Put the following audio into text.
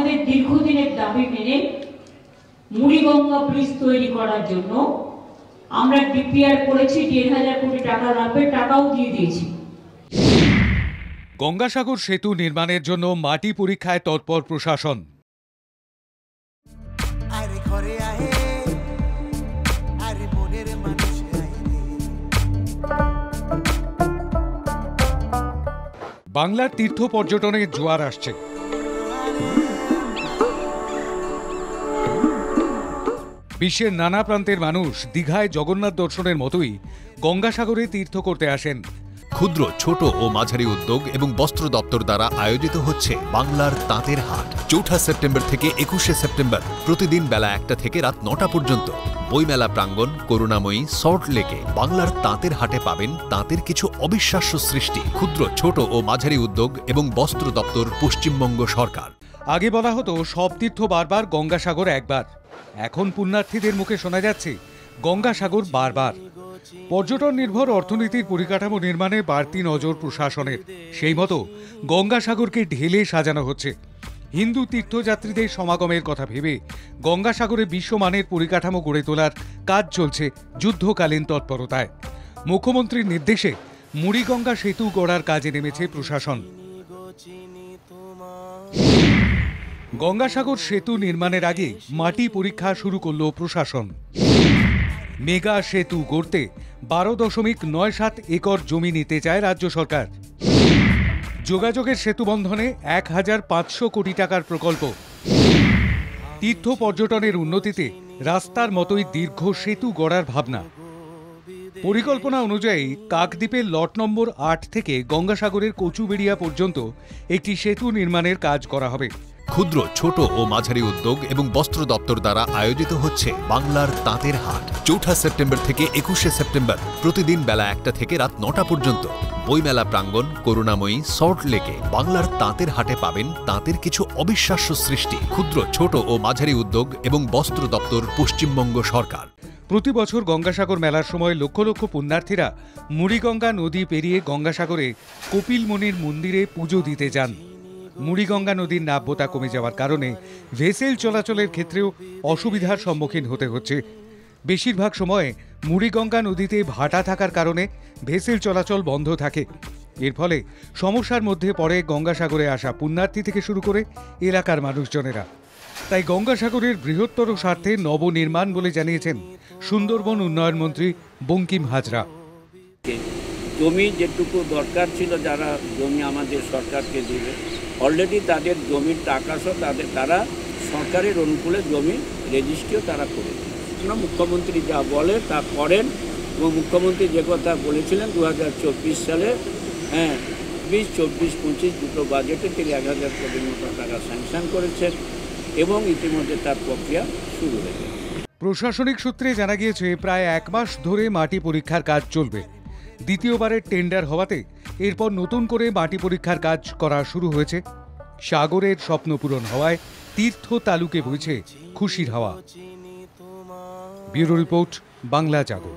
আমাদের দীর্ঘদিনের দাবি মেনে মুড়িগঙ্গা ব্রিজ তৈরি করার জন্য আমরা ডিপিআর করেছি, 1,500 কোটি টাকা লাগবে, টাকাও দিয়ে দিয়েছি। গঙ্গাসাগর সেতু নির্মাণের জন্য মাটি পরীক্ষায় তৎপর প্রশাসন। বাংলার তীর্থ পর্যটনে জোয়ার আসছে। বিশ্বের নানা প্রান্তের মানুষ দীঘায় জগন্নাথ দর্শনের মতোই গঙ্গাসাগরে তীর্থ করতে আসেন। ক্ষুদ্র, ছোট ও মাঝারি উদ্যোগ এবং বস্ত্র দপ্তর দ্বারা আয়োজিত হচ্ছে বাংলার তাঁতের হাট। 4 সেপ্টেম্বর থেকে 21 সেপ্টেম্বর প্রতিদিন বেলা 1টা থেকে রাত 9টা পর্যন্ত বইমেলা প্রাঙ্গণ করুণাময়ী সল্ট লেকে বাংলার তাঁতের হাটে পাবেন তাঁতের কিছু অবিশ্বাস্য সৃষ্টি। ক্ষুদ্র, ছোট ও মাঝারি উদ্যোগ এবং বস্ত্র দপ্তর, পশ্চিমবঙ্গ সরকার। আগে বলা হতো সব তীর্থ বারবার, গঙ্গাসাগর একবার। এখন পুণ্যার্থীদের মুখে শোনা যাচ্ছে গঙ্গাসাগর বারবার। পর্যটন নির্ভর অর্থনীতির পরিকাঠামো নির্মাণে বাড়তি নজর প্রশাসনের। সেই মতো গঙ্গাসাগরকে ঢেলে সাজানো হচ্ছে। হিন্দু তীর্থযাত্রীদের সমাগমের কথা ভেবে গঙ্গাসাগরে বিশ্বমানের পরিকাঠামো গড়ে তোলার কাজ চলছে যুদ্ধকালীন তৎপরতায়। মুখ্যমন্ত্রীর নির্দেশে মুড়িগঙ্গা সেতু গড়ার কাজে নেমেছে প্রশাসন। গঙ্গাসাগর সেতু নির্মাণের আগে মাটি পরীক্ষা শুরু করল প্রশাসন। মেগা সেতু গড়তে 12.97 একর জমি নিতে চায় রাজ্য সরকার। যোগাযোগের সেতু বন্ধনে 1,500 কোটি টাকার প্রকল্প। তীর্থ পর্যটনের উন্নতিতে রাস্তার মতোই দীর্ঘ সেতু গড়ার ভাবনা। পরিকল্পনা অনুযায়ী কাকদ্বীপের লট নম্বর 8 থেকে গঙ্গাসাগরের কচুবেড়িয়া পর্যন্ত একটি সেতু নির্মাণের কাজ করা হবে। ক্ষুদ্র, ছোট ও মাঝারি উদ্যোগ এবং বস্ত্র দপ্তর দ্বারা আয়োজিত হচ্ছে বাংলার তাঁতের হাট। 4 সেপ্টেম্বর থেকে 21 সেপ্টেম্বর প্রতিদিন বেলা 1টা থেকে রাত 9টা পর্যন্ত বইমেলা প্রাঙ্গণ করুণাময়ী সল্ট লেকে বাংলার তাঁতের হাটে পাবেন তাঁতের কিছু অবিশ্বাস্য সৃষ্টি। ক্ষুদ্র, ছোট ও মাঝারি উদ্যোগ এবং বস্ত্র দপ্তর, পশ্চিমবঙ্গ সরকার। প্রতি বছর গঙ্গাসাগর মেলার সময় লক্ষ লক্ষ পুণ্যার্থীরা মুড়িগঙ্গা নদী পেরিয়ে গঙ্গাসাগরে কপিল মুনির মন্দিরে পুজো দিতে যান। মুড়িগঙ্গা নদীর নাব্যতা কমে যাওয়ার কারণে ভেসেল চলাচলের ক্ষেত্রেও অসুবিধার সম্মুখীন হতে হচ্ছে। বেশিরভাগ সময়ে মুড়িগঙ্গা নদীতে ভাটা থাকার কারণে ভেসেল চলাচল বন্ধ থাকে। এর ফলে সমস্যার মধ্যে পড়ে গঙ্গাসাগরে আসা পুণ্যার্থী থেকে শুরু করে এলাকার মানুষজনেরা। তাই গঙ্গাসাগরের বৃহত্তর স্বার্থে নবনির্মাণ বলে জানিয়েছেন সুন্দরবন উন্নয়ন মন্ত্রী বঙ্কিম হাজরা। জমি যেটুকু দরকার ছিল, যারা জমি আমাদের সরকারকে দিবে, অলরেডি তাদের জমির টাকা সহ তারা সরকারের অনুকূলে জমি রেজিস্ট্রিও তারা করে দিয়েছে। মুখ্যমন্ত্রী যা বলে তা করেন, এবং মুখ্যমন্ত্রী যে কথা বলেছিলেন 2024 সালে 2024-25 দুটো বাজেটে তিনি 1,000 কোটির মতো টাকা স্যাংশন করেছেন এবং ইতিমধ্যে তার প্রক্রিয়া শুরু হয়েছে। প্রশাসনিক সূত্রে জানা গিয়েছে প্রায় 1 মাস ধরে মাটি পরীক্ষার কাজ চলবে। দ্বিতীয়বারের টেন্ডার হওয়াতে এরপর নতুন করে মাটি পরীক্ষার কাজ করা শুরু হয়েছে। সাগরের স্বপ্ন পূরণ হওয়ায় তীর্থ তালুকে বইছে খুশির হাওয়া। ব্যুরো রিপোর্ট, বাংলা জাগো।